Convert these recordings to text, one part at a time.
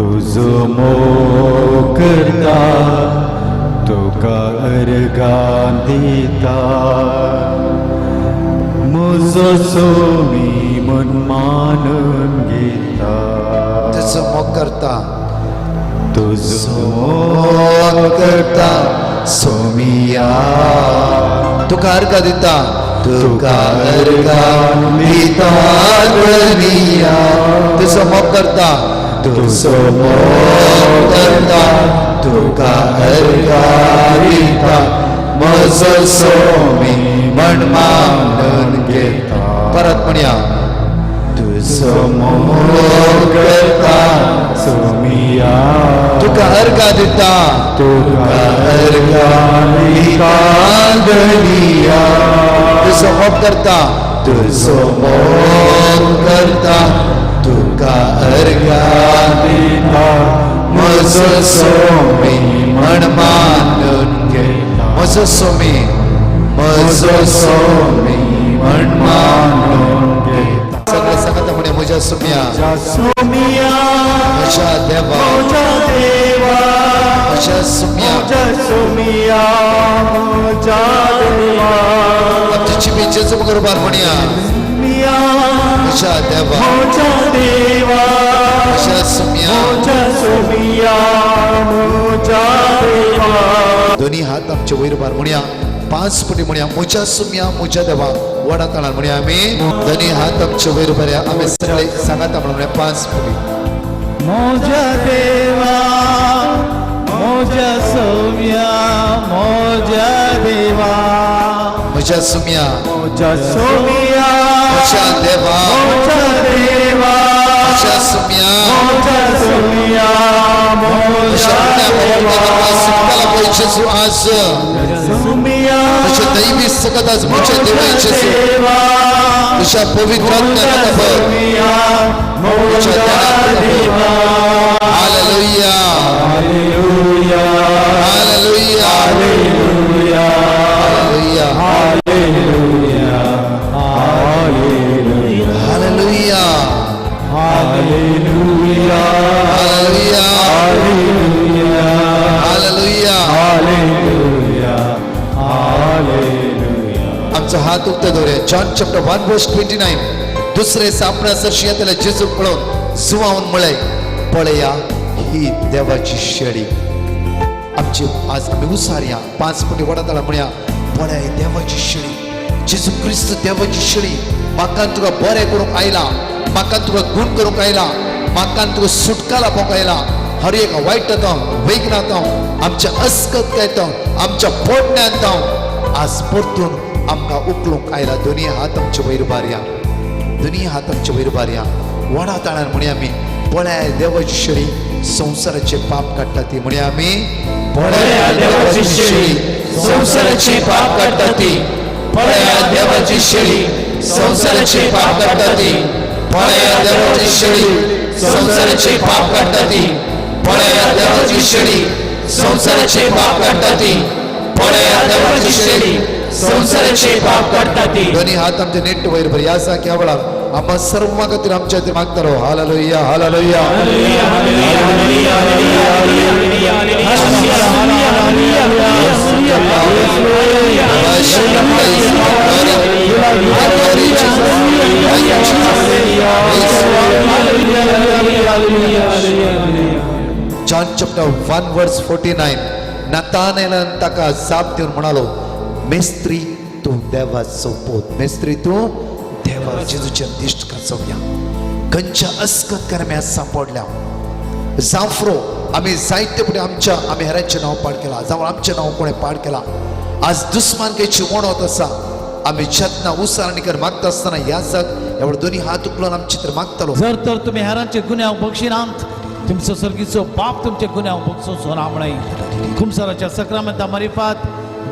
तुझो मोग करता तुका अर्गां दिता म्हजो सोमी मन मानून घेता तुझो मोग करता तुझो मोग करता सोमिया तुका अर्घ दिता तुका अर्घ दिता दुनिया तुझो मोग करता तुझो मोग करता तुका अर्घ दिता म्हजो सोमी मन मानून घेता परत म्हणया तुझो मोग करता सोमिया तुका अर्घ दिता तुका अर्गां दिता दुनिया तुझो मोग करता तुझो मोग करता तुका अर्घ दिता म्हजो सोमी मन मानून घेता म्हजो सोमी मन मानून घेता सगळे सांगता म्हणे म्हज्या सोम्या सोमिया म्हज्या देवा म्हज्या देवा म्हज्या सोम्या म्हज्या सोमिया म्हज्या देवा आमची चिबी जेजू करबार म्हणया सोमिया म्हज्या देवा म्हज्या देवा म्हज्या सोम्या म्हज्या सोमिया म्हज्या देवा दोन्ही हात आमचे वयर बार म्हणया 5 पटी म्हणया म्हज्या सोम्या म्हज्या देवा वडा ताळा म्हणया आमी दोन्ही हात आमचे वयर बऱ्या आमी सगळे सांगाता म्हणया 5 पटी म्हज्या देवा म्हज्या सोमिया म्हज्या देवा म्हज्या सोम्या म्हज्या सोमिया म्हज्या देवा म्हज्या देवा म्हज्या सोम्या म्हज्या सोमिया म्हज्या देवा सुटकाला पयचे सु आज सोमिया म्हज्या दैवी सकत आज म्हज्या देवाचे सु देवा तुझ्या पवित्र आत्म्याला भर सोमिया म्हज्या देवा hallelujah hallelujah hallelujah hallelujah hallelujah hallelujah hallelujah hallelujah hallelujah hallelujah hallelujah hallelujah hallelujah hallelujah आमचा हात उक्ता दवरया जॉन चॅप्टर 1 वर्स 29 दुसरे सापडा सरशी त्याला जेजू पळोवन जुवावून म्हळें पळया ही देवाची शेळी आमची आज आम्ही उसारया 5 पटी वडाताळा म्हणया पळया ही देवाची शेळी जेजू क्रिस्त देवाची शेळी म्हाका तुका बरें करूंक आयला म्हाका तुका गुण करूंक आयला म्हाका तुका सुटका लावपाक आयला हर एक वायटांत वेगनांत आमच्या अस्कतायेंत आमच्या पोटण्यांत आज परतून आमकां उखलूंक आयला दोनी हात आमचे वयर बारया दोनी हात आमचे वयर बारया वडा ताळ्यान म्हणया आमी पळया देवाची शेळी संसाराचे पाप काडटा ती म्हणया आमी पळया देवाची शेळी संसाराचे पाप काडटा ती पळया देवाची शेळी संसाराचे पाप काडटा ती पळया देवाची शेळी संसाराचे पाप काडटा ती पळया देवाची शेळी संसाराचे पाप काडटा ती पळया देवाची शेळी संसाराचे पाप काडटा ती दोन्ही हात आमचे नेट वयर बरी आसा की आवळा आम्हा सर्व खातीर आमच्या ते मागतालो हालेलुया हालेलुया जॉन चॅप्टर 1 वर्स 49 नातानेलान ताका जाप दिवन म्हणालो मेस्त्री तू देवाचो पोत मेस्त्री तू देवा जेजूच्या दिश्ट करचोया खंयच्या अस्कत करम्या सांपडल्या जावफ्रो आम्ही जायते फुडें आमच्या आम्ही हेरांचें नांव पाड केला जावं आमचें नांव कोणें पाड केला आज दुस्मानकेची वणवत आसा आम्ही जेतना उसारणीकर मागता आसतना ह्या जाग एवढे दोन्ही हात उखलून आमचे तर मागतालो जर तर तुम्ही हेरांचे गुन्यांव बक्षिनांत तुमचो सर्गीचो बाप तुमचे गुन्यांव बक्षो सोना म्हणय खुमसाराच्या सक्रामेंता मरिफात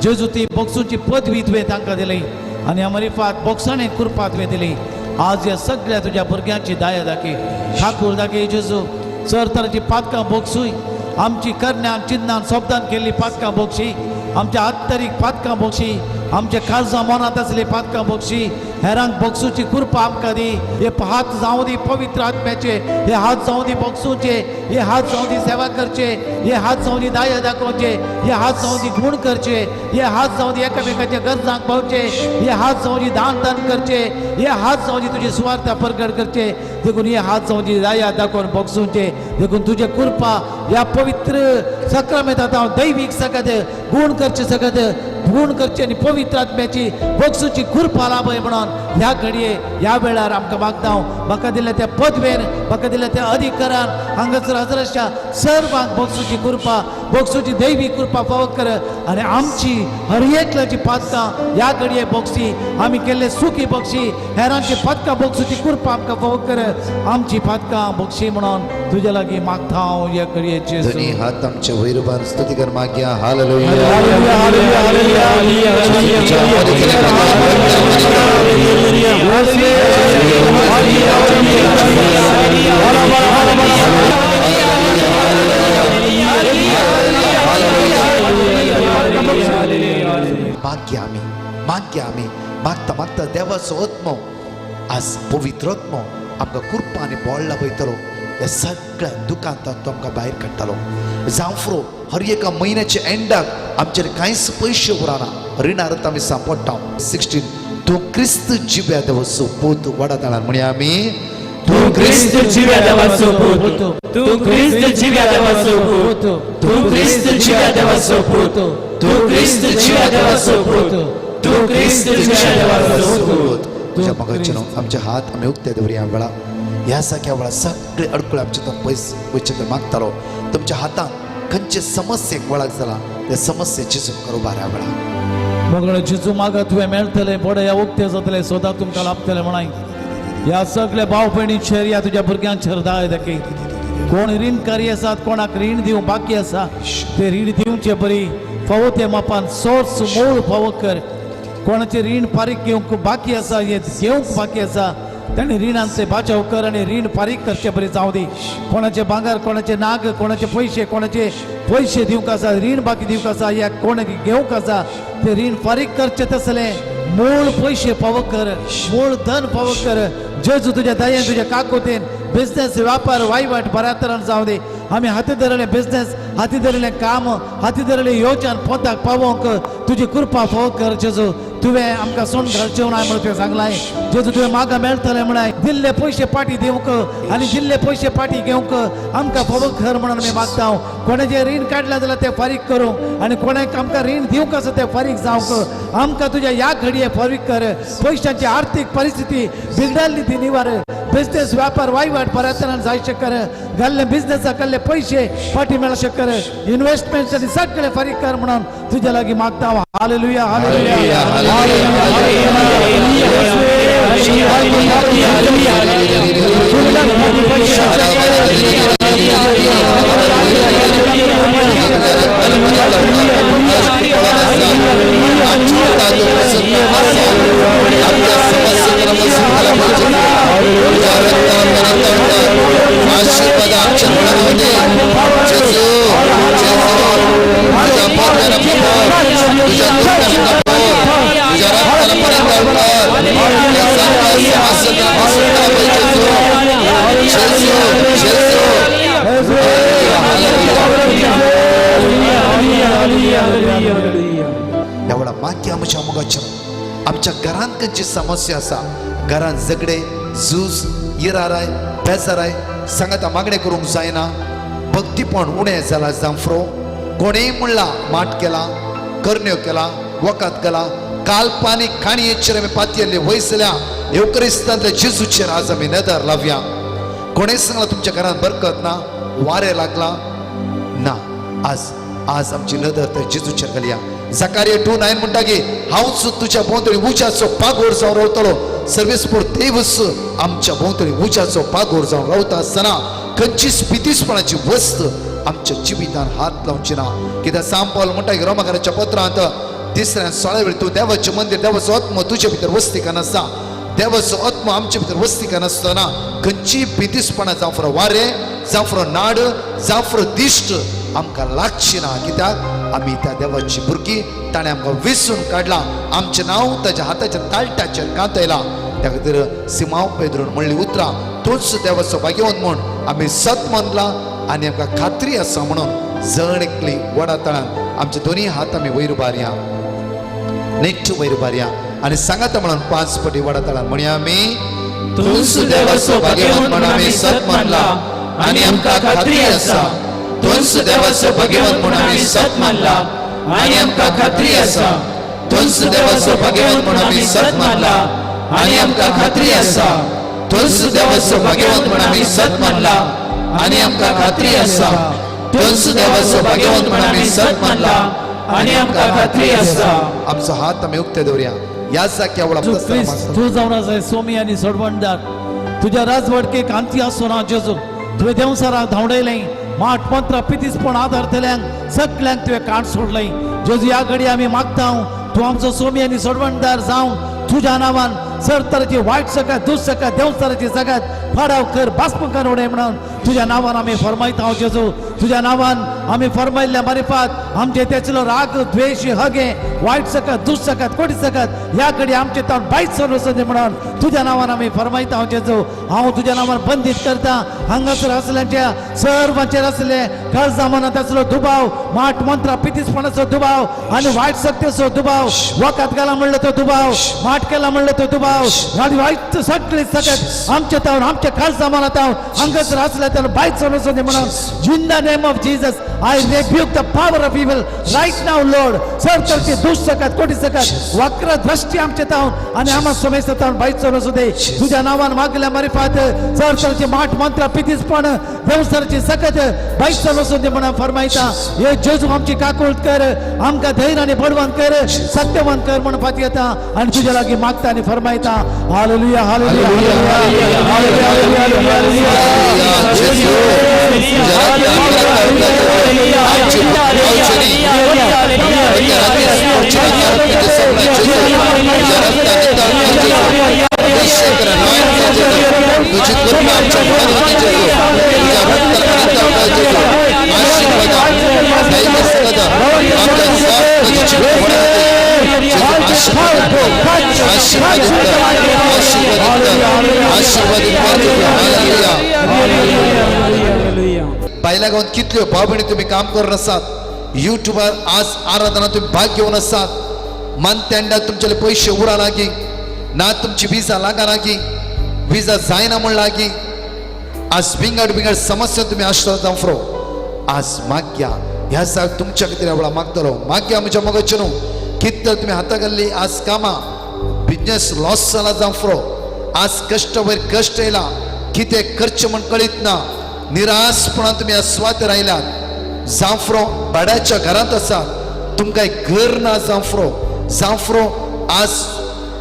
जेजू ती बक्षूची पदवी तुवें तांकां दिली आनी ह्या मरिफात बक्षाणे कुरपा तुवें दिली आज ह्या सगळ्या तुज्या भुरग्यांची दाया दाखय ठाकूर दाखय जेजू सर तराची पातकां बक्षूय आमची करण्यान चिन्नान शब्दान केल्ली पातकां बक्षी आमच्या आत्तरीक पातकां बक्षी आमचे काळजा मनात असले पातका बक्षी हेरांक बक्षूची कृपा आमकां दी हे हात जावं दी पवित्र आत्म्याचे हे हात जावं दी बक्षूचे हे हात जावं दी सेवा करचे हे हात जावं दी दाय दाखोवचे हे हात जावं दी गुण करचे हे हात जावं दी एकामेकाच्या गरजांक पावचे हे हात जावं दी दान करचे हे हात जावं दी तुझी सुवार्थ प्रकट करचे देखून हे हात जावं दी दाया दाखोवन बक्षूचे देखून तुझे कृपा या पवित्र सक्रमेंतात हांव दैवीक सगळ्यात गुण करचे सगळ्यात गुण करचे आणि पवित्र आत्म्याची बक्षूची कृपा लाभय म्हणून ह्या घडये ह्या वेळार आमकां मागता म्हाका दिल्या त्या पदवेन म्हाका दिल्या त्या अधिकारान हांगासर हजराच्या सर्वांक बक्षूची कृपा बक्षूची दैवी कृपा फावो कर आनी आमची हर एकल्याची पातकां ह्या घडये बक्षी आमी केल्ले सुखी बक्षी हेरांची पातकां बक्षूची कृपा आमकां फावो कर आमची पातकां बक्षी म्हणून तुज्या लागीं मागता हांव ह्या घडयेचे दोन्ही हात आमच्या वैरभार स्तुती कर मागया हालेलुया हालेलुया हालेलुया माग्या आम्ही मागता मागता देवाचो आत्मो आज पवित्र आत्मो आमकां कृपा आनी बळ लाभयतलो ह्या सगळ्या दुकांतांत तो आमकां भायर काडटलो जावफ्रो हर एका म्हयन्याच्या एंडाक आमचेर कांयच पयशे उरना रिणारत आमी सांपडटा 16 तूं क्रिस्त जिव्या देवाचो पूत वडा ताळान म्हणया आमी तू ख्रिस्त जिव्या देवाचो पूत तू ख्रिस्त जिव्या देवाचो पूत तू ख्रिस्त जिव्या देवाचो पूत तू ख्रिस्त जिव्या देवाचो पूत तू ख्रिस्त जिव्या देवाचो पूत तुझ्या मगाचे आमचे हात आमी उक्ते दवरया वेळा ह्या सारक्या वेळा सगळे अडकळे आमचे तो पयस वयचे ते मागतालो तुमच्या हातान खंयचे समस्येक वळख जाला त्या समस्येची सुट करू बाऱ्या वेळा मगळ जिजू मागा तुवें मेळटले बडे या उक्ते जातले सदां तुमकां लाभतले म्हणाय ह्या सगळे भाव भयणीचेर या तुज्या भुरग्यांचेर दाय दाखय कोण रीणकारी आसात कोणाक रीण दिवंक बाकी आसा ते रीण दिवचे बरी फावो ते मापान सोर्स मूळ फावो कर कोणाचे रीण फारीक घेवंक बाकी आसा हे घेवंक बाकी आसा ताणें रिणांचे बाचाव कर आनी रीण फारीक करचे बरी जावं दी कोणाचे भांगर कोणाचे नाग कोणाचे पयशे दिवंक आसा रीण बाकी दिवंक आसा या कोण घेवंक आसा ते रीण फारीक करचे तसले मूळ पयशे फावो कर मूळ धन फावो कर जेजू तुज्या दयेन तुज्या काकुतेन बिझनेस व्यापार वायवाट बऱ्या तरेन जावं दी आमी हाती धरले बिझनेस हाती धरले काम हाती धरले येवच्यान पोताक पावोंक तुजी कृपा फावो कर जेजू तुवें आमकां सोन घालचें ना म्हणून तुवें सांगलाय जेजू तुवें म्हाका मेळटलें म्हणाय दिल्ले पयशे पाटी दिवंक आनी दिल्ले पयशे पाटी घेवंक आमकां फावो कर म्हणून आमी मागता कोणाचें रीण काडलां जाल्यार तें फारीक करूंक आनी कोणाक आमकां रीण दिवंक आसा तें फारीक जावंक आमकां तुज्या ह्या घडये फारीक कर पयशांची आर्थीक परिस्थिती बिगडल्ली ती निवार बिझनेस व्यापार वायवाट बऱ्या तरेन जायचे कर घाल्ले बिझनेसाक घाल्ले पयशे पाटी मेळचे कर इन्वेस्टमेंट आनी सगळे फारीक कर म्हणून तुज्या लागीं मागता हालेलुया हालेलुया एवढा मागया आमच्या मुगाच्या आमच्या घरांत खंयची समस्या आसा घरांत झगडे झूज इराराय बेजाराय सांगाता मागणे करूंक जायना भक्तीपण उणें जाला जांफ्रो कोणेय म्हणला माट केला करण्यो केला वकात केला काल्पनीक काणयेचेर आमी पातयेल्ले वयसल्या येवकरिस्तांतल्या जेजूचेर आज आमी नदर लावया कोणेय सांगला तुमच्या घरांत बरकत ना वारें लागला ना आज आमची नदर त्या जेजूचेर घालया झकारिया 2:9 म्हणटा की हांवच तुज्या भोंवतणी उज्याचो पागोर जावन रावतलो सर्वेस्पूर देवच आमच्या भोंवतणी उज्याचो पागोर जावन रावता आसतना खंयचीच पितीसपणाची वस्त आमच्या जिवितान हात लावची ना कित्याक सांत पौल म्हणटा की रोमाकाराच्या पत्रांत 3 वेळ तूं देवाचें मंदिर देवाचो आत्मो तुजे भितर वस्तिका नासता देवाचो आत्मो आमचे भितर वस्तिका नासतना खंयची पितीसपणां जावं फुरो वारें जावं फुरो नाड जावं फुरो दिश्ट आमकां लागची ना, कित्याक आमी त्या देवाची भुरगीं. ताणें आमकां वेंचून काडला, आमचें नांव ताच्या हाताच्या तालटाचेर गांथयलां. त्या खातीर सिमांव पेद्रून म्हणली उतरां, तूंच देवाचो भाग्यवंत म्हूण आमी सत मानला आनी आमकां खात्री आसा म्हणून जण एकली वडा तळान आमचे दोनी हात आमी वयर उबारया, नीट वयर उबारया आनी सांगात म्हणून 5 फावटी वडा तळान म्हणया आमी. तूंच देवाचो भाग्यवंत म्हूण आमी सत मानला आनी आमकां खात्री आसा. तूंच देवाचो भाग्यवंत म्हूण आमी सत मानला आनी आमकां खात्री आसा. तूंच देवाचो भाग्यवंत म्हूण आमी सत मानला आनी आमकां खात्री आसा. तूंच देवाचो भाग्यवंत म्हूण आमी सत मानला आनी आमकां खात्री आसा. तूंच देवाचो भाग्यवंत म्हूण आमी सत मानला आनी आमकां खात्री आसा. आमचो हात आमी उक्ते दवरया. ह्या जाग्या जेजू ख्रिस्त तू जावन आसा सोमी आनी सोडवणदार. तुज्या राजवडकेक अंती आसूं ना जेजू. तुवें देवसाराक धांवडयलें, माठ मंत्र पितीसपण आदारतल्यांक सगल्यांक तुवें काण सोडलंय. जेजू ह्या घडी आमी मागता तूं आमचो सोमी आनी सोडवणदार जावं तुज्या नांवान सर तरेची वायट सगळ्यात दुस सगळ्यात देवसाराची सगळ्यात फाडाव कर, बास्प कर उडय म्हणून तुज्या नांवान आमी फरमायता जेजू. तुज्या नांवान आमी फरमायल्ल्या मारिफात आमचे तेचलो राग द्वेष हगे वायट सगळ्यात दुस सगळ्यात कोटी सगळ्यात ह्या घडी आमचे तावन बायत सर्वसंधी म्हणून तुज्या नांवान आमी फरमायता जेजू. हांव तुज्या नांवान बंदीत करता हांगासर असल्यांच्या सर्वांचेर असले काळजा मनात असलो दुबाव, माठ मंत्रा पितीसपणाचो दुबाव आनी वायट शक्तीचो दुबाव, वकात गेला म्हणलं तो दुबाव, माठ केला म्हणलं तो दुबाव आनी वायट सगळे सगळ्यात आमचे तावन आमच्या काळजा मनात हांगासर असल्या त्याला बायत सर्वसंधी म्हणून in the name of Jesus I rebuke the power of evil right now, Lord. सर तरची दुष्ट सकत कोटी सकत वक्र दृष्टी आमचे तावन आणि आम्हा समेस्त तावन बाईत सर्व दे तुझ्या नावान मागल्या मारिफात सर तरची माठ मंत्र पितीसपण देवसरची सकत बाईत सर्व दे म्हणून फरमायता. हे जेजू आमची काकुळत कर, आमका धैर्य आणि बळवान कर, सत्यवान कर म्हणून पाती येता आणि तुझ्या लागी मागता आणि फरमायता. हालेलुया हालेलुया बायला गावात कितल्यो भाव भयणी तुम्ही काम करून आसात, युट्यूबार आज आराधना तुम्ही भाग घेवन आसात. मानतेंडा तुमचे पैसे उडा लागी ना, तुमची विजा लागा लागी, विजा जायना म्हण लागी, आज बिंगड समस्या तुम्ही आश्रय जावफ्रो आज माग्या ह्या साग तुमच्या खातीर आवळा मागतलो. माग्या म्हज्या मगचे न्हू कितले तुम्ही हाता घाल्ली आज कामां बिजनेस लॉस जाला जावफ्रो, आज कष्ट वयर कष्ट येयला, कितें करचें म्हण कळीत ना, निराशपणान तुम्ही अस्वात राहिल्यात. जांफ्रो भाड्याच्या घरात आसात, तुमकां घर ना जांफ्रो, जांफ्रो आज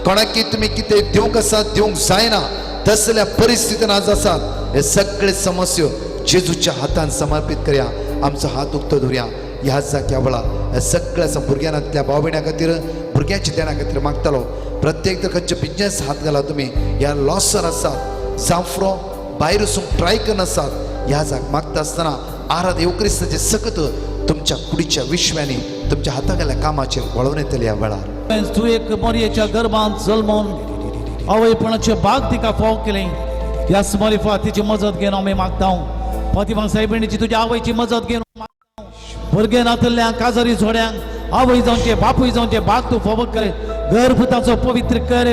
कोणाकी तुम्ही कितें दिवंक आसात दिवंक जायना तसल्या परिस्थितीन आज आसात. हे सगळे समस्या जेजूच्या हातान समर्पित करया. आमचो हात उक्तो धरया. ह्या जाग्या वेळा सगळ्या भुरग्यांतल्या भाव भयण्यां खातीर भुरग्यांच्या देणा खातीर मागतालो. प्रत्येक खंयचे बिजनेस हात घाला तुम्ही ह्या लॉसार आसात, जांफ्रो भायर वचूंक ट्राय करनासात, ह्या जाग मागता आसतना आराध येव क्रिस्ताचे सकत तुमच्या कुडीच्या विश्वांनी तुमच्या हातागेल्या कामाचेर वळोवन येतले. ह्या वेळार तू एक मोरयेच्या गर्भांत जल्मोन अवयपणाचे बाग तिका फाव केले. ह्या स्मरिफा तिची मजत घेवन आमी मागता. फातिमा सायबिणीची तुझ्या आवयची मजत घेवन मागता. भुरगे नातल्यांक काजरी झोड्यांक आवय जावचे बापूय जावचे बाग तू फाव कर, गर्भुताचो पवित्र कर.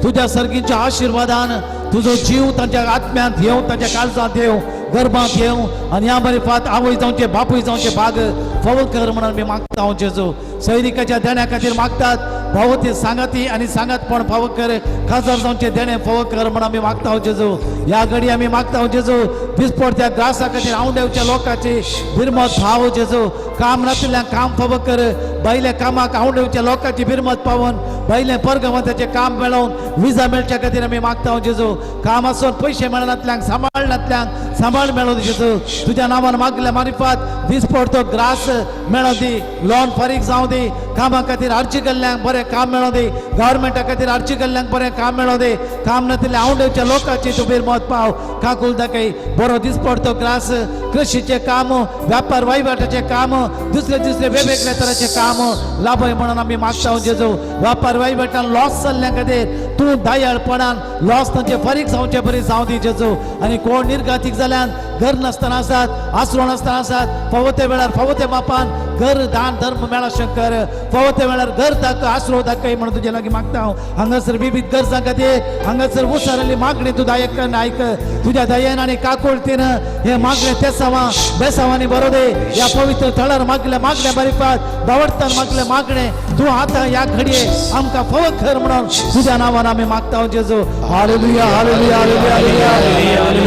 तुझ्या सर्गीच्या आशीर्वादान तुझो जीव तांच्या आत्म्यांत येव, तांच्या काळजांत येव, गर्भांत येव आणि ह्या मारिफात आवय जावचे बापूय जावचे बाग फाव कर म्हणून मी मागता. जेजू सैनिकाच्या देण्या खातीर मागतात, भावती सांगाती आणि सांगातपण फाव कर, खासदार जावचे देणे फाव कर म्हणून आमी मागता. जेजू ह्या घडी आमी मागता जेजू दिसपडत्या ग्रासा खातीर आवडेवच्या लोकांची बिरमत फाव. जेजू काम नातल्यांक काम फाव कर, बायल्या कामाक आवडेवच्या लोकांची बिरमत पावन बायले परगवंताचे काम मेळोवन विजा मेळच्या खातीर आमी मागता. जेजू काम आसून पयशे मेळनातल्यांक सांबाळ मेळोन जेजू तुज्या नांवान मागल्या मारिफात दिसपडतो ग्रास मेळो दी, लॉन फारीक जावं दी, कामा खातीर अर्जी केल्ल्यांक बरें काम मेळो दी गव्हर्मेंटा खातीर अर्जी केल्ल्यांक बरें काम मेळो दी काम नातिल्ल्या आवंडेच्या लोकांची तुबेर मत पाव काकूल दाखय बरो दीस पडतो ग्रास कृषीचे काम व्यापार वहिवाटाचे काम दुसरे दुसरे वेगवेगळ्या तरांचे काम लाभय म्हणून आमी मागता जेजू व्यापार वहिवाटान लॉस जाल्ल्या खातीर तूं दयाळपणान लॉस तांचे फारीक जावचे बरी जावं दी जेजू आनी कोण निर्गातीक जाल्यान घर नासतना आसात आसरो नासतना आसात फावो वेळार फावो मापान घर दान धर्म मेळा शंकर फावो वेळार घर दाखय आसरो दाखय म्हणून तुजे लागीं मागता हांव हांगासर विविध गरजां खातीर हांगासर उसारली मागणी तूं दायकन आयक तुज्या दयेन आनी काकुळतीन हे मागणे तेसावां बेसावांनी बरो दे ह्या पवित्र थळार मागल्या बारीपात दावडतान मागले मागणे तूं आतां ह्या घडये आमकां फावो कर म्हणून तुज्या नांवान आमी मागता हांव जेजू हालेलुया हालेलुया हालेलुया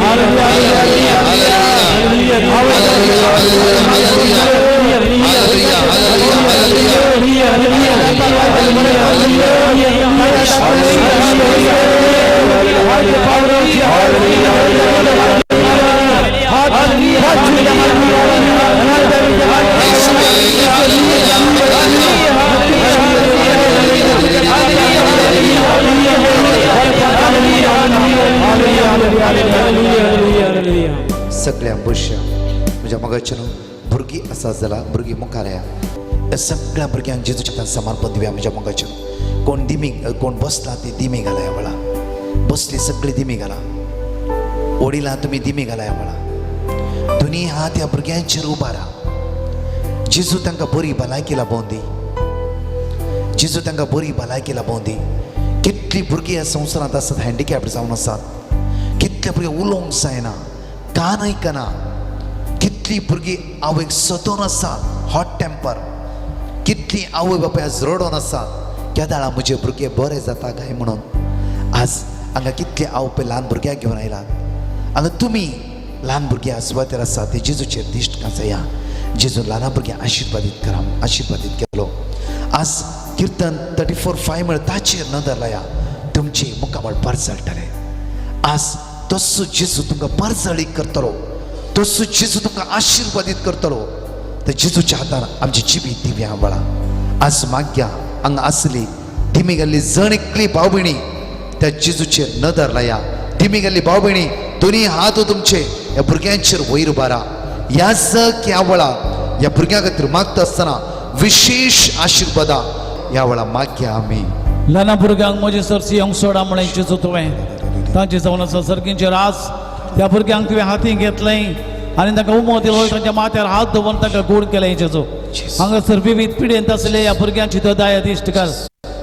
हालेलुया सगळ्या बुरश्या म्हज्या मगाच्यान भुरगीं आसा जाल्यार भुरगीं मुखार या सगळ्या भुरग्यांक जेजूच्या समर्पण दिवया म्हज्या मगाच्यान कोण दिमी कोण बसला ती दिमी घाला ह्या वेळा बसली सगळी दिमी घाला ओडिला तुमी दिमी घाला ह्या वेळा दोनी हात ह्या भुरग्यांचेर उबा राहा जेजू तांकां बरी भलायकी लाभोवन दी जेजू तांकां बरी भलायकी लाभोवन दी कितलीं भुरगीं ह्या संवसारांत आसात हँडिकॅप्ड जावन आसात कितले भुरगे उलोवंक जायना कान आयकना कितली भुरगीं आवयक सतोवन आसात हॉट टेम्पर कितलीं आवय बापाय आज रडोन आसात केदाळा म्हजे भुरगे बरे जाता काय म्हणून आज हांगा कितले आवय ल्हान भुरग्यांक घेवन आयलात हांगा तुमी ल्हान भुरगे आसवातेर आसात ते जेजूचेर दिश्ट कांचया जेजू ल्हान भुरग्यांक आशिर्वादीत केलो आज कीर्तन 34:5 म्हळ्यार ताचेर नदर लाया तुमची मुखामळ परचळटले आज तसो जेजू तुमकां परचळीक करतलो तसो जेजू तुमकां आशिर्वादीत करतलो तर जेजूच्या हातान आमची जिबी दिव्या वळा आज माग्या हांगा आसली धिमी गेल्ली जण एकली भाव भयणी त्या जेजूचेर नदर लाया धिमी गेल्ली भाव भयणी दोनी हात तुमचे ह्या भुरग्यांचेर वयर उबारा ह्या जग ह्या वेळा ह्या भुरग्यां खातीर मागता आसतना विशेष आशिर्वादा ह्या वेळा माग्या आमी ल्हान भुरग्यांक म्हजे सरसी येवंक सोडा म्हणून जेजू तुवें तांचे जावन आसा सर्गींचे रास त्या भुरग्यांक तुवें हातीन घेतलें आनी तांकां उमो दिलो तांच्या माथ्यार हात दवरून तांकां गोड केलें जेजू हांगासर विविध पिडेंत आसले ह्या भुरग्यांची तो दया दिश्ट कर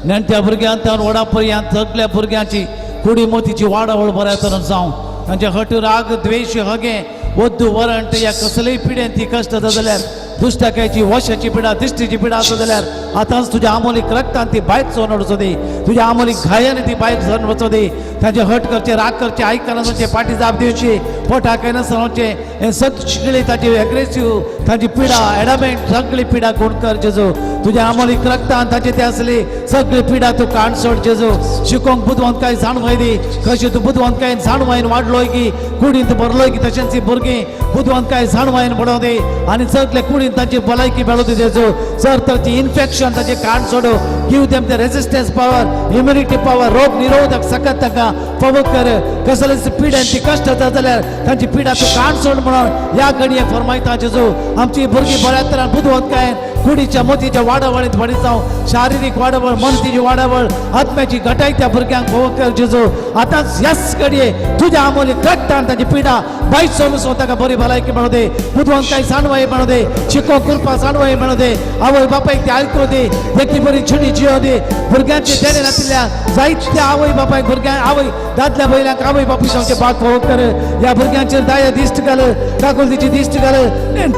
नेणट्या भुरग्यांत व्हडा पर्यंत सगळ्या भुरग्यांची कुडी मोतीची वाडावळ बऱ्या तरेन जावं तांचे हट राग द्वेश हगे वद्दू वरंट या कसलेय पिडेंत ती कश्ट जाल्यार दुष्टाकायची वशाची पिडा दिश्टीची पिडा आसा जाल्यार आतांच तुज्या आमोलीक रक्तान ती भायर सोन वचो दी तुज्या आमोलीक घायान ती भायर सोन वचो दी तांचे हट करचे राग करचे आयकनाचे पाटी जाप दिवची पोटाक नसोवचे हे सगळी ताची एग्रेसिव्ह ताची पिडा एडामेंट सगळी पिडा कोण कर जेजू तुज्या आमोलीक रक्तान ताची ती आसली सगळी पिडा तूं काण सोड जेजू शिकोवंक बुदवंतकाय जाणवाय दी कशी तूं बुदवंतकायेन जाणवायन वाडलोय की कुडींत भरलोय की तशेंच भुरगीं बुदवंतकाय जाणवायन बडोव दी आनी सगळे कुडींत ताची भलायकी मेळो दी जेजू सर ताची इन्फेक्शन ताचे काण सोडो give them the resistance power immunity power रोग निरोधक सकत ताका फावो कर कसलेच पिड्यान ती कश्ट जाता जाल्यार तांची पिडा तूं काण सोड म्हणून ह्या घडये फरमायता जेजू आमची भुरगीं बऱ्या तरान बुदवंतकायेन कुडीच्या मोतीच्या वाडावळींत व्हडी जावं शारिरीक वाडावळ मनतीची वाडावळ आत्म्याची घटाय त्या भुरग्यांक फावो कर जेजू आतांच ह्याच घडये तुज्या आमोलीक रक्तान ताची पिडा बायत सोडून ताका बरी भलायकी मेळो दे बुदवंतकाय जाणवाय मेळो दे शिको कृपा जाणवाय मेळो दे आवय बापायक ते आयको दे देखी बरी छुटी जियो दे भुरग्यांचे देणे नातिल्ल्या जायत्या आवय बापायक भुरग्यांक आवय दादल्या बैलांक आवय बापूय जावचे बाग फावो कर ह्या भुरग्यांचेर दाया दिश्ट घाल काकुलतीची दिश्ट घाल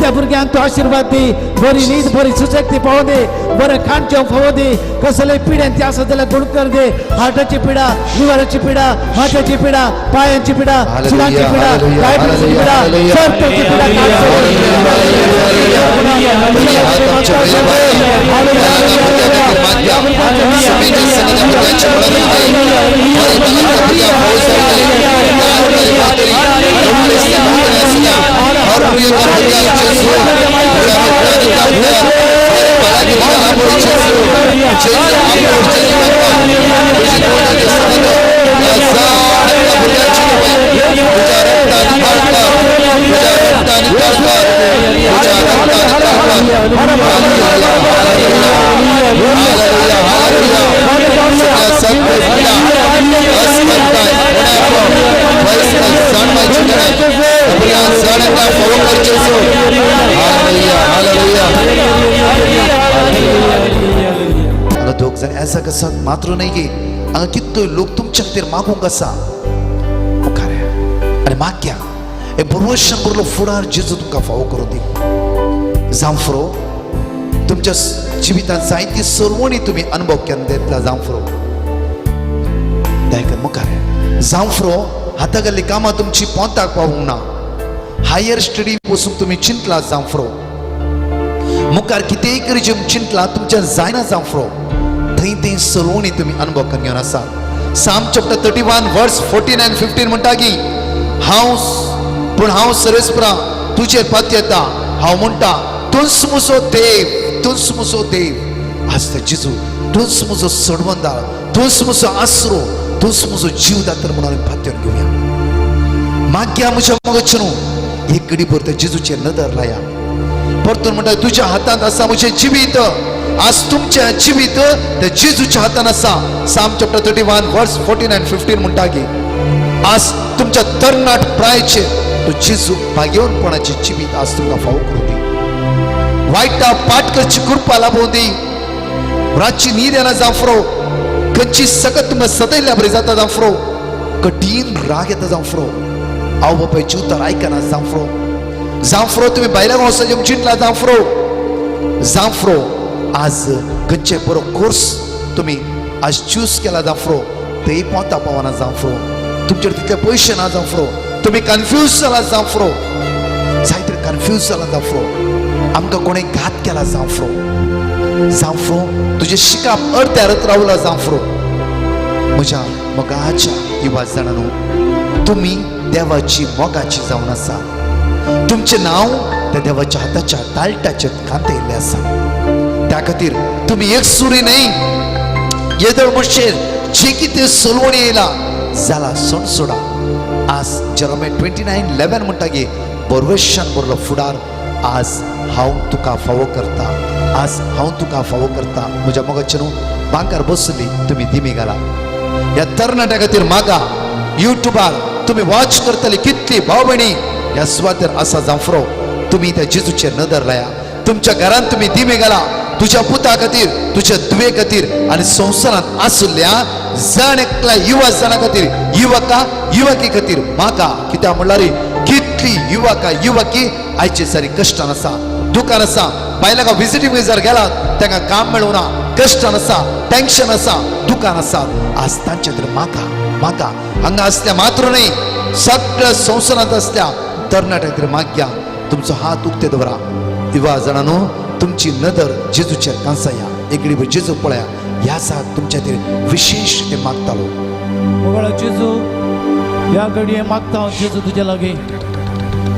त्या भुरग्यांक तूं आशिर्वाद दी बरी न्हीद बरी सुशक्ती पावो दे बरें खाण जेवंक फावो दे कसलेय पिड्यान ती आसा जाल्यार गुण कर दे हार्टाची पिडा लिव्हराची पिडा माथ्याची पिडा पायांची पिडा शिराची पिडा डायबिटीसची पिडा सर्पाची पिडा दोग जाण ऐसा कसा मात्र नाही की हांगा कितलो लोक तुमच्या खातीर मागूंक आसा मुखार आनी माग्या हे बरोवशान बरलो फुडार जेजू तुमकां फावो करून दी जांफरो तुमच्या जिवितांत जायती सर्वणी तुम्ही अनुभव केन्ना देतला जांफरो दायक मुखार जांफरो हातागल्ली कामां तुमची पोंताक पावूंक ना हायर स्टडी पासून तुम्ही चिंतला जांफरो मुखार कितेंय करी चिंतला तुमच्या जायना जांफरो थंय थंय सर्वणी तुम्ही अनुभव करून घेवन आसा साम चॅप्टर 31 वर्स 14 and 15 म्हणटा की हांव सर्वेस्परा तुजेर पात येता हांव म्हणटा तूंच म्हजो देव आज ते जेजू तूंच म्हजो सोडवंदार तूंच म्हजो आसरो तूंच म्हजो जीवदातर म्हणून आमी पातयेवन घेवया माग्या म्हज्या मोगाचें एक घडी भर त्या जेजूचेर नदर लाया परतून म्हणटा तुज्या हातांत आसा म्हजें जिवीत आज तुमच्या जिवीत त्या जेजूच्या हातान आसा साम चॅप्टर 31 वर्स 14 and 15 म्हणटा की आज तुमच्या तरणाट प्रायचे तो जेजू भाग्यवनपणाचे जिवीत आज तुमकां फावो करून दी वायटा पाट करची कृपा लाभोवन दी रातची न्हीद येना जांफरो खंयची सकत तुमकां सदैल्या बरी जाता जांफरो कठीण राग येता जांफरो आवय बापाय जीवतार आयकना जांफरो तुम्ही भायल्या वचपाचें चिंतला जांफरो आज खंयचे बरो कोर्स तुम्ही आज चूज केला जांफरो तेय पोंता पावना जांफरो तुमचेर तितले पयशे ना जांफरो तुम्ही कन्फ्यूज जाला जांफरो जायते कन्फ्यूज जाला जांफरो आमकां कोणें घात केला जांफरो तुजे शिकाप अर्ध्यारत रावला जांफरो म्हज्या मोगाच्या युवा जाणांनो तुम्ही देवाची मोगाची जावन आसा तुमचे नाव त्या देवाच्या हाताच्या ताळटाचेर कांतयल्ले आसा त्या खातीर तुम्ही एक सुरी नाही येदळ म्हणशेर जे कितें सोलवणी येयला जाला सण सोडा आज जेरोमिया 29:11 म्हणटा की बरवेशान बरलो फुडार आज हांव तुका फावो करता म्हज्या मोगाचें न्हू बांकार बसली तुम्ही दिमी घाला ह्या तरणाट्या खातीर मागा युट्यूबार तुम्ही वॉच करतली कितली भाव भयणी ह्या सुवातेर आसा जांफरो तुम्ही त्या जेजूचेर नदर लाया तुमच्या घरांत तुम्ही दिमे घाला तुझ्या पुता खातीर तुझ्या दुवे खातीर आणि संवसारांत आसुल्ल्या जाण एकल्या युवा जाणा खातीर युवकी खातीर म्हाका कित्याक म्हणल्यार कितली युवकी आयचे सारी कश्टान आसा दुकान आसा बायलांका विजिटींग विजार गेला तांकां काम मेळूना कश्टान आसा टेन्शन आसा दुकान आसा आज तांचे खातीर म्हाका हांगा असल्या मात्र न्ही सगळ्या संवसारांत असल्या तरणाट्या खातीर माग्या तुमचो हात उक्ते दवरा युवा जाणांनो तुमची नदर जेजूचेर कांसाया एकडी जेजू पळया ह्या साक तुमच्या खातीर विशेष ते मागतालो मोगळा जेजू या घडये मागता हांव जेजू तुजे लागीं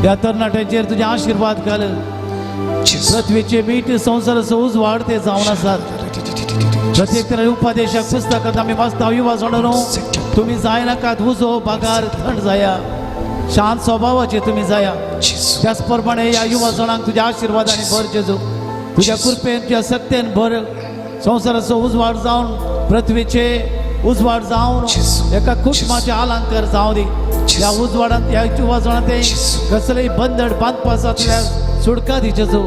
या तरणाट्यांचेर तुजे आशीर्वाद घाल पृथ्वीचे मीठ संवसाराचो उजवाड ते जावन आसात प्रत्येक तरे उपदेशाक पुस्तकांत आमी वाचता युवा जाणांनो तुम्ही जाय नाकात उजो बागार थंड जाया शांत स्वभावाचे तुम्ही जाया त्याच प्रमाणे या युवा जणांक तुझ्या आशीर्वादाने भर जेजू तुझ्या कृपेन तुझ्या सत्तेन भर संवसाराचो उजवाड जावन पृथ्वीचे उजवाड जावन एका कुटुंबाचे अलंकार जावं दी या उजवाडांत या युवा जणांक ते कसलेय बंदड बांदपा जातल्या सुटका दी जेजू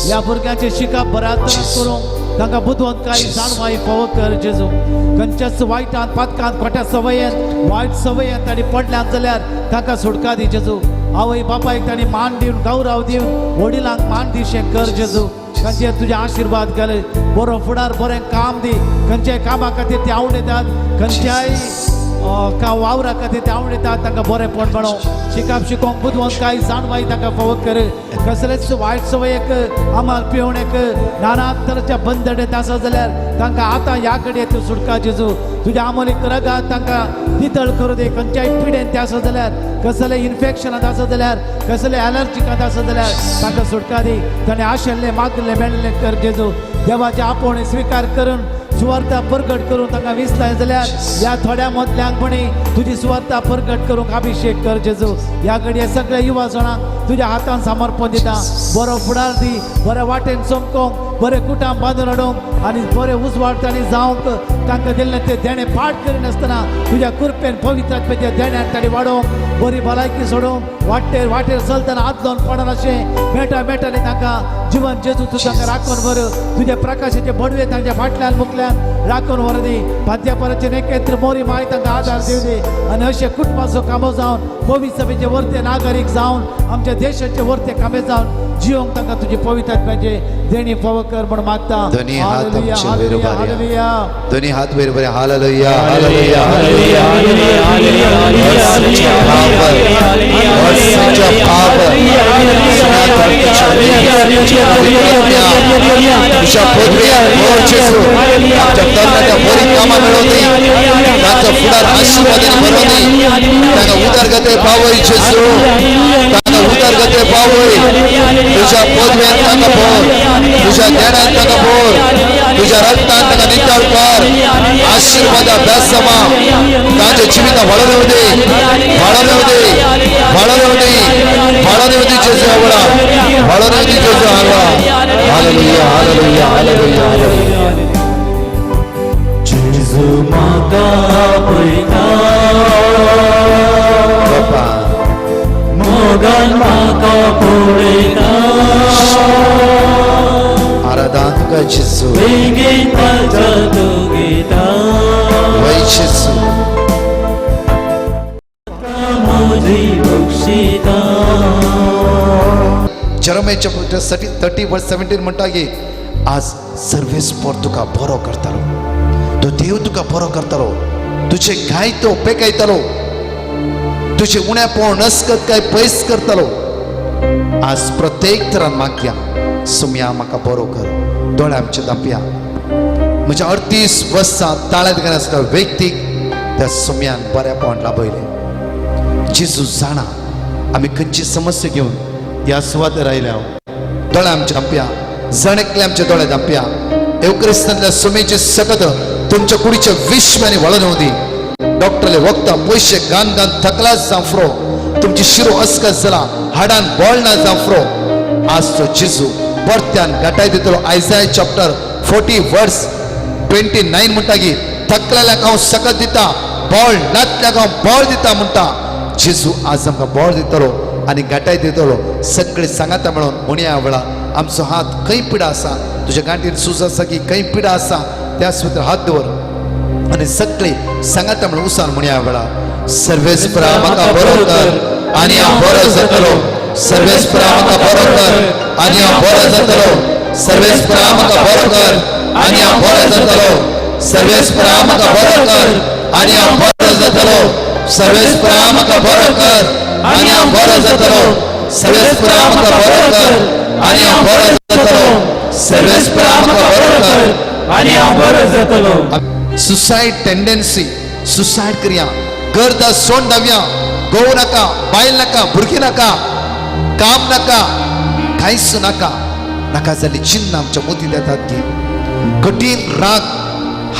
या भुरग्याचे शिकाप बऱ्यात करूंक तांकां बुदवंत काही जाणवाई फावो कर जेजू खंयच्याच वायटांत पातकांत खोट्या सवयेंत वायट सवयेंत तांणी पडल्यात जाल्यार तांकां सुटका दी जेजू आवय बापायक तांणी मान दिवन गौरव दिवन वडिलांक मान दिशें कर जेजू खंयचे तुजे आशीर्वाद घाल बरो फुडार बरें काम दी खंयच्याय कामा खातीर ते आवडटात खंयच्याय वावरा खातीर ते आवडटात तांकां बरेंपण मेळो शिकाप शिकोवंक बुदवंत काही जाणवाई तांकां फावो कर कसलेच वायट सवयेक आमाल पिवणेक नाना तरेच्या बंदडेंत आसा जाल्यार तांकां आतां ह्या कडेन तूं सुटका जेजू तुज्या आमोलीक रगात तांकां नितळ करू दे खंयच्याय पिडेन ते आसा जाल्यार कसले इन्फेक्शनात आसा जाल्यार कसले एलर्जिकात आसा जाल्यार ताका सुटका दी ताणें आशिल्लें मागलें मेळिल्लें कर जेजू देवाचे आपोवणे स्वीकार करून सुवार्ता प्रगट करून ताका विस्ताय जाल्यार ह्या थोड्या मदल्यांकपणी तुजी सुवार्ता प्रगट करूंक अभिषेक कर जेजू ह्या घडये सगळ्या युवा जणांक तुज्या हातान समर्पण दिता बरो फुडार दी बऱ्या वाटेन चमकोंक बरे कुटाम बांदून हाडूंक आनी बरे उजवाडटांनी जावंक तांकां दिल्लें तें देणें पाठ करिनासतना तुज्या कृपेन पवित्रात्म्याच्या देण्यार ताणें वाडोवंक बरी भलायकी सोडूंक वाटेर चलतना आदलोन पडना अशें मेटांनी तांकां जिवन जेजू तूं तांकां राखून व्हर तुज्या प्रकाशाचे बडवे तांच्या फाटल्यान मुखल्यान राखून व्हर दी प्राध्यापकाचे नेकेत्र मोरी माय तांकां आदार दिव दी आनी अशें कुटुंबाचो कामो जावन पवित्र सभेचे वर्ते नागरीक जावन आमच्या देशाचे वर्ते कामे जावन जिवंक तांकां तुजी पवित्रात्म्याचे देणी फावो कर म्हण मागता दोन्ही हात हालेलुया, आमचे वयर हालेलुया, उबारया. हालेलुया. दोन्ही हात वयर बरे हालेलुया हालेलुया हालेलुया तुझ्या पदव्यात भर जेजू आमच्या तरणाट्या बरी कामां मेळोवनी तांचो फुडार आशिर्वादान भरोवनी तांकां उदरगते पावय जेजू तांकां उदरगते पावय तुझ्या पदव्यात तांकां भर तुझ्या ज्ञानान तांकां भर तुझ्या रक्तान तांकां नितळ कर आशिर्वाद बेसमा तांच्या जिवितां व्हडोवन दी जेजू आवडा व्हडोवन दी जेजू आवडा हालेलुया हालेलुया हालेलुया जेजू म्हाका पळयता बापा मोगान म्हाका पळयता आराधना तुका जेजू बेगीन ताच्या दोगेता वय जेजू म्हजी बक्षिता जरमेच्या 30:17 म्हणटा की आज सर्वेस्पर तुका बरो करतालो तो देव तुका बरो करतालो तुझे घाय तो पेकायतालो तुझे उण्यापण नसकत काय पयस करतालो आज प्रत्येक तरान मागया सुम्या म्हाका बरो कर दोळे आमचे दांपया म्हज्या 38 वर्सां ताळ्यांत घेवन आसता व्यक्तीक त्या सुम्यान बरेपण लाभयलें जेजू जाणा आमी खंयची समस्या घेवन ह्या सुवातेर आयल्या दोळे आमचे दांपया जणेकले आमचे दोळे दांपया एवक्रिस्तांतल्या सुमेचे सकत तुमच्या कुडीचे विश्वानी वळोवन दी डॉक्टरले वखदां पयशे घान थकला जावफ्रो तुमची शिरो अस्कत जाला हाडान बोळना जावफ्रो आज तो जेजू परत्यान घटाय दितलो आयझाया चॅप्टर 40 वर्स 29 म्हणटा की थकलेल्याक हांव सकत दिता बोळ नातल्याक हांव बोळ दिता म्हणटा जेजू आज आमकां बोळ दितलो आनी घटाय दितलो सगळे सांगाता मेळोन म्हणया वेळा आमचो हात खंय पिडा आसा तुज्या गांठीन सूज आसा की खंय पिडा आसा त्या सुद्दां हात दवर आनी सगळे सांगाता मेळोन उसान म्हणया वेळा सर्वेस्परा म्हाका बरो कर आनी हांव बरो जातलो सर्वेस्परा म्हाका बरो कर आनी हांव बरो जातलो सर्वेस्परा म्हाका बरो कर आनी हांव बरो जातलो सर्वेस्परा म्हाका बरो कर आनी हांव बरो जातलो सर्वेस्परा म्हाका बरो कर आनी हांव बरो जातलो सर्वेस्परा म्हाका बरो कर आनी हांव बरो जातलो सर्वेस्परा म्हाका बरो कर आनी हांव बरो जातलो सुसाइड टेंडेन्सी सुसाइड करिया गर्दा सोंड दाव्या गोव नाका बायल नाका भुरगीं नाका काम नाका कांयच नाका नाका जाली चिन्ह आमच्या मोदी देतात की कठीण राग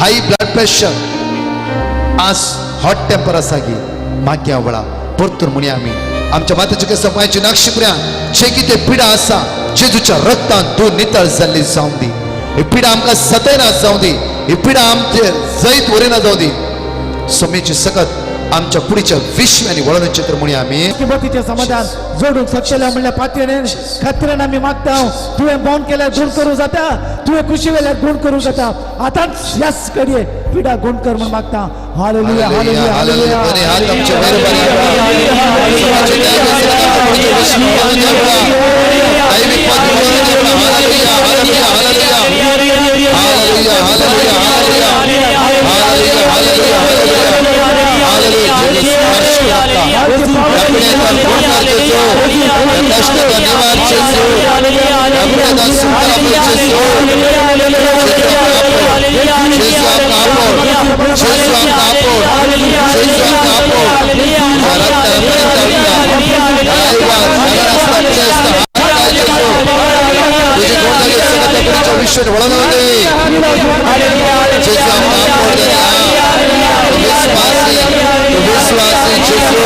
हाय ब्लड प्रेशर आज हॉट टेम्पर आसा की मागया वळा परतून म्हणया आमी आमच्या मातेच्या केस पांयाची नाक्षी पुऱ्या जे कितें पिडा आसा जेजूच्या रक्तान तूं नितळ जाल्ली जावं दी ही पिडा आमकां सतयना जावं दी ही पिडा आमचे जैत वरिना जावं दी सोमेची सकत आमच्या कुडीच्या विश्वानी वळोवन चित्र म्हणया आमी किंमतीचे समाधान जोडून सकयल्या म्हणल्या पातयेन खात्रेन आमी मागता तुवें बावून केल्यार गुण करूं जाता तुवें खुशी वेल्यार गुण करूं जाता आतांच ह्याच कडये पिडा गुण कर म्हण मागता हालेलुया हालेलुया हालेलुया बरे हात आमचे वयर बरे समाचे न्याय विश्व दैविक पद hallelujah hallelujah hallelujah hallelujah hallelujah hallelujah hallelujah hallelujah आयुष्यात वळण होते जेसू आमकां आपोळ देता विश्वासी जेसू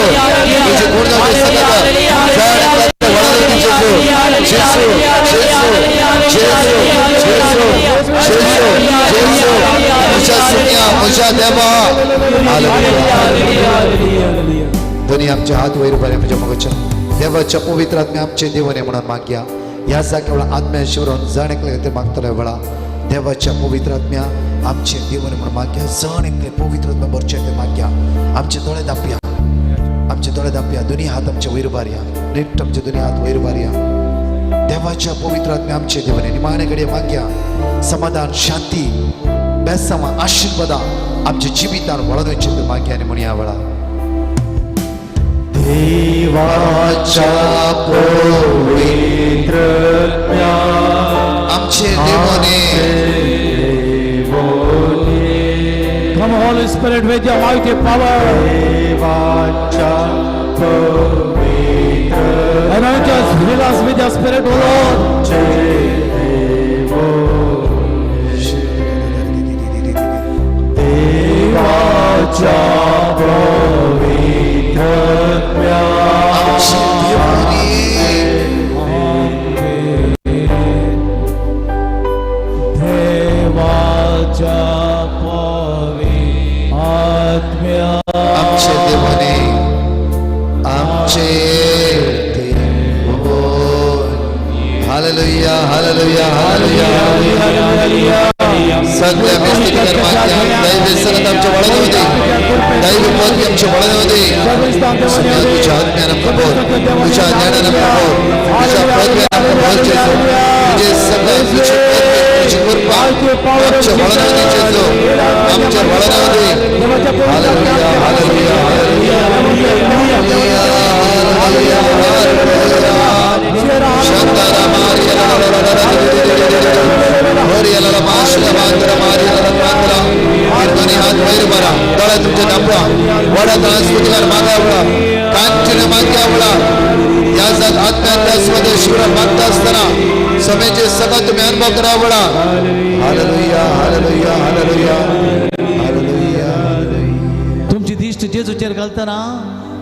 तुझे गुणगान सगळं जड वळण जेसू जेसू जेसू जेसू जेसू जेसू जेसू मुझा सुनिया मुझा देवा हालेलुया दोन्ही आमचे हात वैर बरे म्हणजे मगच्या देवाच्या पवित्र आत्म्या आमचे देवने म्हणून माग्या ह्या जागेवर आत्म्या शिवरून जण एकले ते मागतले वेळा देवाच्या पवित्र आत्म्या आमचे देवने म्हणून माग्या जण एकले पवित्र आत्म्या भरचे ते माग्या आमचे दोळे दापिया दोन्ही हात आमचे वैर बारिया नीट आमचे दोन्ही हात वैर बारिया देवाच्या पवित्र आत्म्या आमचे देवने निमाणेकडे माग्या समाधान शांती बेसमा आशीर्वादा आमच्या जिवितान वळणुचे ते माग्या आणि म्हणून या वेळा देवाच्या पवित्र आमचे देवाने Come Holy Spirit with your mighty power. देवाच्या पवित्र Anoint us, fill us with your Spirit, O Lord. देवाच्या पवित्र आमचे देवाने देवाच्या पवित्र आत्म्या आमचे देवाने आमचे देव हालेलुया हालेलुया हालेलुया सगळ्या व्यक्ती कर्माच्या दैवी सगत आमच्या वळण होते दैवी पदवी आमच्या वळण होते तुझ्या आत्म्यानं प्रभो तुझ्या ज्ञानानं प्रभो तुझ्या पदव्यानं प्रभो जेसू तुझे सगळं तुझी पदवी तुझी कृपा आमच्या वळण होते जेसू आमच्या वळण होते hallelujah hallelujah hallelujah शांतारा Maria होरियाला माशला Mandre मारियाला Mandre दोन्ही हात वैर बरा डोळे तुमचे दाबवा वडा स्तुतिगार मागावला कांचन मागावला या जात आत्म्याच्या स्वदेशीवर मागता असताना समेचे सगळं तुम्ही अनुभव करावला हालेलुया हालेलुया हालेलुया हालेलुया तुमची दिष्ट जेजूचेर घालतना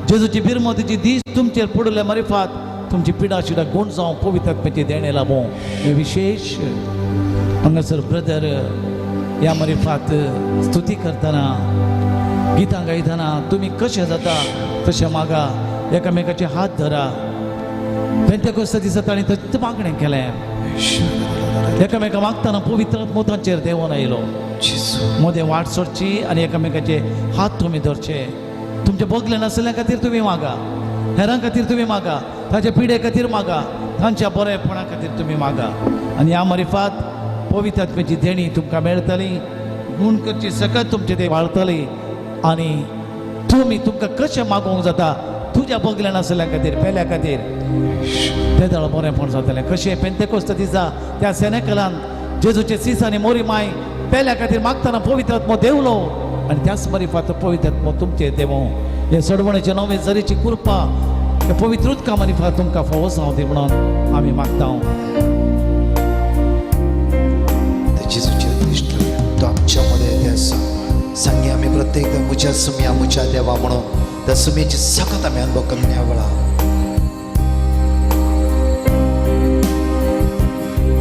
जेजूची बिरमतीची दिश्ट तुमचेर पडले मारिफात तुमची पिडा शिडा गुण जावं पवित्र आत्म्याचे देणे लाभो विशेष हांगासर ब्रदर या मारिफात स्तुती करतना गितां गायतना तुम्ही कशे जाता तशें मागा एकामेकाचे हात धरा पेंतेकोस्त दिसा तांणी तशें मागणें केलें एकामेका मागतना पवित्र मोतांचेर देंवन आयलो मोदें वाट सोडची आनी एकामेकाचे हात तुमी धरचे तुमचे बगले नासल्या खातीर तुमी मागा हेरां खातीर तुमी मागा तांच्या पिडे खातीर मागा तांच्या बरेपणा खातीर तुमी मागा आनी ह्या मारिफात पवित्र आत्म्याची देणी तुमकां मेळटली गुण करची सकत तुमचे ते वाळटली आनी तुमकां कशें मागोवंक जाता तुज्या बगल्या नासल्या खातीर पेल्या खातीर ते दळ बरेंपण जातलें कशें पेंतेकोस्त दिसा त्या सेनेकलान जेजूचे सीस आनी मोरी माय पेल्या खातीर मागतना पवित्र आत्मो देवलो आनी त्याच मारिफात पवित्र आत्मो तुमचे देवो हे सडवणेचे नवे जरीची कृपा हे पवित्र उदका मारिफात तुमकां फावो जावं दी म्हणून आमी मागता जेजूचे दृष्ट तो आमच्यामध्ये ते आसा सांगी आमी प्रत्येक मुझ्या सुम्या मुझ्या देवा म्हणून त्या सुम्याची सखत आमी अनुभव करून ह्या वेळा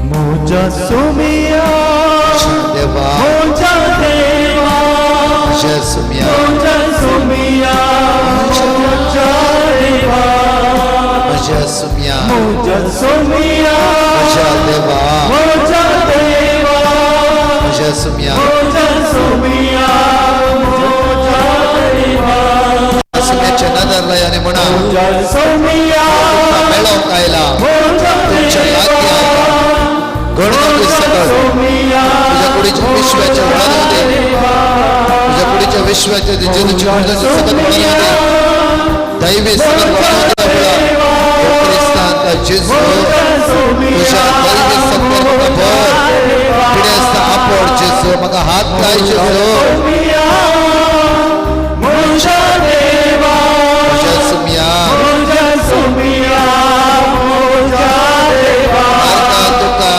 मुझा सुमिया देवा मुझा देवा मुझ्या सुम्या मुझा सुमिया मुझा देवा मुझ्या सुम्या मुझा सुमिया मुझ्या देवा मुझा देवा मुझ्या सुम्या मुझा सुमिया मुझा देवा सुम्याच्या नजरला याने म्हणा मुझा सुमिया मेळो कायला मुझा तुमच्या आज्ञा गणपती सकल तुझ्या कुडीच्या विश्वाच्या वळणामध्ये तुझ्या कुडीच्या विश्वाच्या जेजूच्या वळणामध्ये सकल वळणामध्ये दैवी सकल वळणामध्ये ख्रिस्तांचा जेजू तुझ्या दैवी सकल प्रभू पिढ्याचा आपोड जेजू मग हात काय जेजू मुझा देवा तुझ्या सुम्या मुझा सुमिया मुझा देवा तुका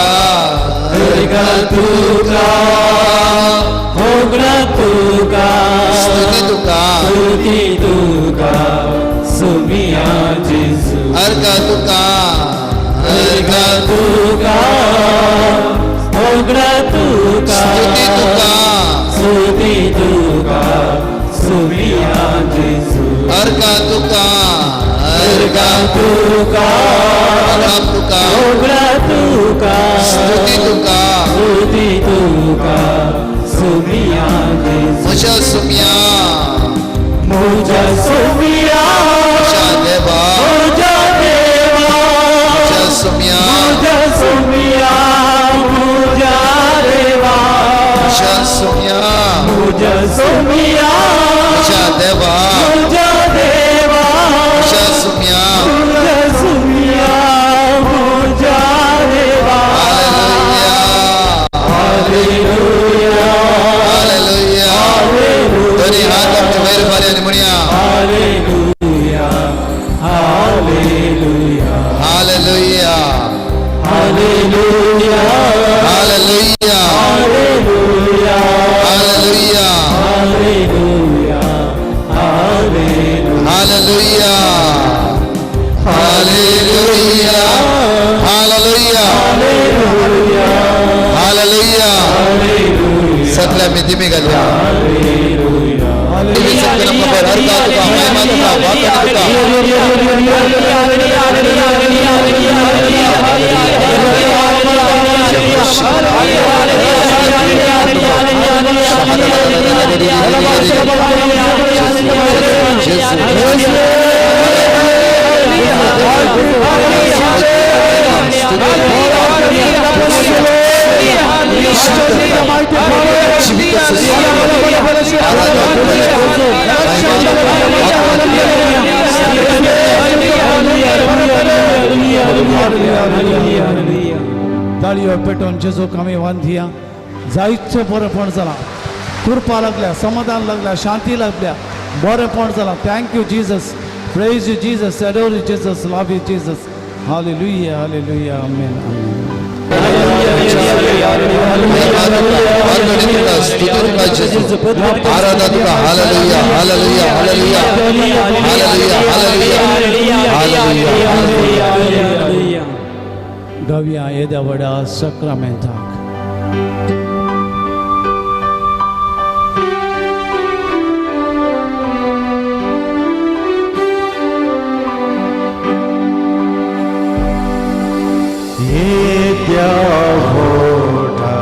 अर्घा तुका होगळा तुका स्तुती तुका स्तुती तुका सुमिया जेजू अर्घा तुका अर्घा तुका होगळा तुका स्तुती तुका स्तुती तुका सुमिया जेजू अर्घा तुका अर्घा तुका अर्घा तुका होगळा तुका स्तुती तुका स्तुती तुका सुमिया जेजू म्हज्या सुम्या मुझा सुमिया म्हज्या देवा मुझा देवा म्हज्या सुम्या मुझा सुमिया मुझा देवा म्हज्या सुम्या मुझा सुमिया म्हज्या देवा मुझा देवा म्हज्या सुम्या मुझा सुमिया मुझा देवा हालेलुया हालेलुया हालेलुया दोन्ही हात आमच्या वयर बरे आणि म्हणया hallelujah hallelujah hallelujah hallelujah hallelujah hallelujah hallelujah hallelujah hallelujah hallelujah hallelujah hallelujah hallelujah सगळ्या मी धीमी घालया तुम्ही सगळ्यांना खबर अर्धा तुका महिमा तुका वाकड तुका ताळयो पेटोवन जेजूक आमी वंदिया जायतशें बरेंपण जालां कृपा लागल्या समाधान लागल्या शांती लागल्या बरेंपण जालां thank you Jesus praise you Jesus adore you Jesus love you Jesus hallelujah hallelujah amen स्तुती तुका जेजू आराधना तुका hallelujah hallelujah hallelujah hallelujah hallelujah hallelujah गावया येद्या व्हडा सक्रमेंताक येद्या व्हडा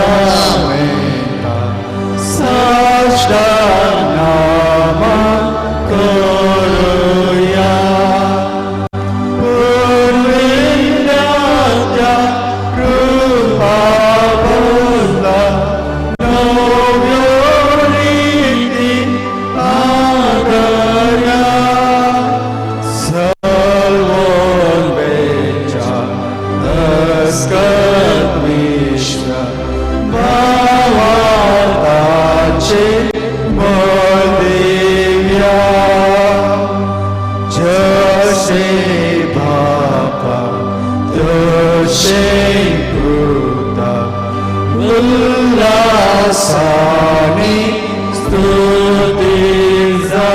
सक्रमेंता साष्टांग करूया पुण्या कृपा बोला नव्योनीती आगया सर्वोन्वेचा दस्कत विश्व भावाताचे बलिव्या जसे बापा तसे पुता उल्लासाने स्तुती जा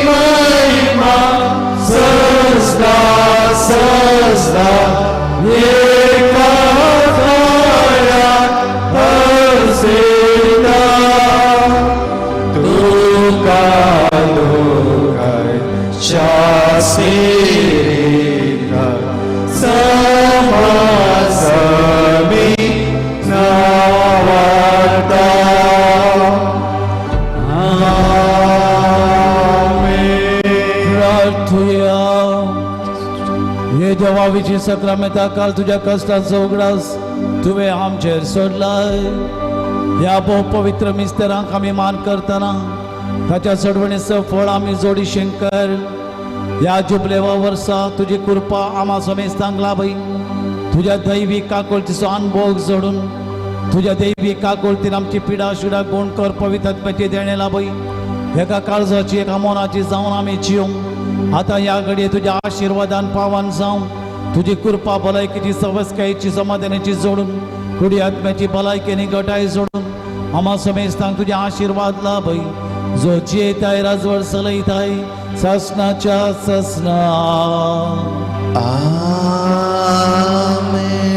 महिमा सजदा सजदा एका फळ्यात हरसिता तुका लोकाय शास्त्रीका समाजमी नावार्ता प्रार्थुया हे देवाविची सक्रमेता काल तुझ्या कष्टाचो उगडास तुवें आमचेर सोडलाय ह्या भोव पवित्र मिस्तेरांक आमी मान करतना ताच्या सोडवणीचो फळ आमी जोडी शंकर ह्या जुबलेवा वर्सा तुजी कृपा आमा समेत सांगला बाई तुझ्या दैवी काकोळतीचो अनुभव जोडून तुझ्या दैवी काकोळतीन आमची पिडा शिडा गुण कर पवित्र आत्म्याची देणे लाभय एका काळजाची एका मोनाची जावन आमी जिवंक आता या घडये तुझ्या आशीर्वादान पावन जावं तुझी कृपा भलायकीची सवस्कायची समाधानाची जोडून कुडी आत्म्याची भलायकीने गटाय जोडून आम्हा समेस्तांक तुझे आशीर्वाद लाभय जो जियेताय राजवड सलयताय ससनाच्या ससना आमेन.